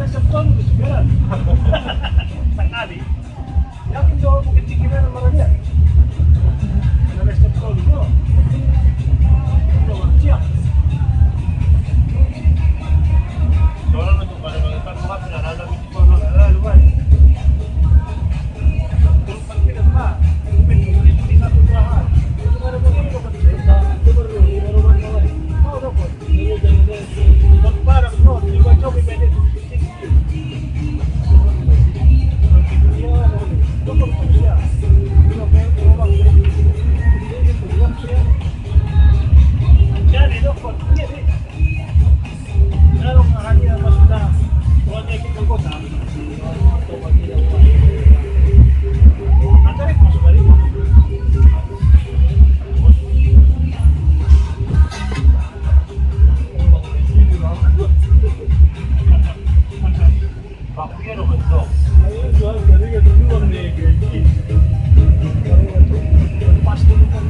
reseptor gitu kan. Sekali. Yakin jauh mungkin gimana marahnya. Ada reseptor gitu. Coba siap. Soalnya untuk pada buat ada di kono ada luar. Terus pergi ke mana? Di satu lahan. Ada begini kok bisa. Coba dulu di rumah lain. Oh, dapat. Barang no, di baca bibit. Jadi dokter, ini kalau hanya sudah proyek itu kota, nanti masuk dari Pakai lo betul. Ayo jual dari itu dulu nih, pas dulu kan.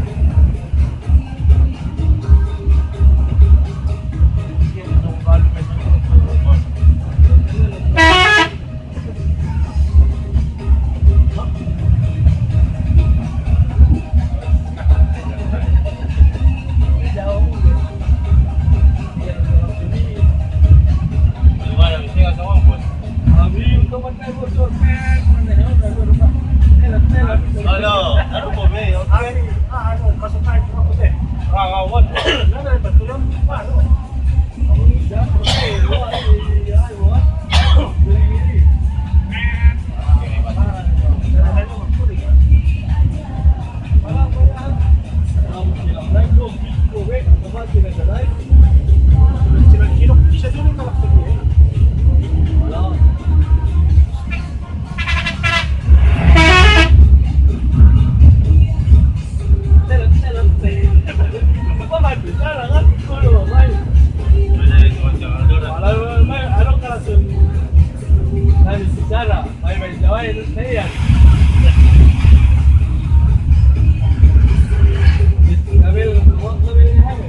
Gabriel, ¿vos no me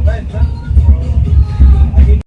dejas?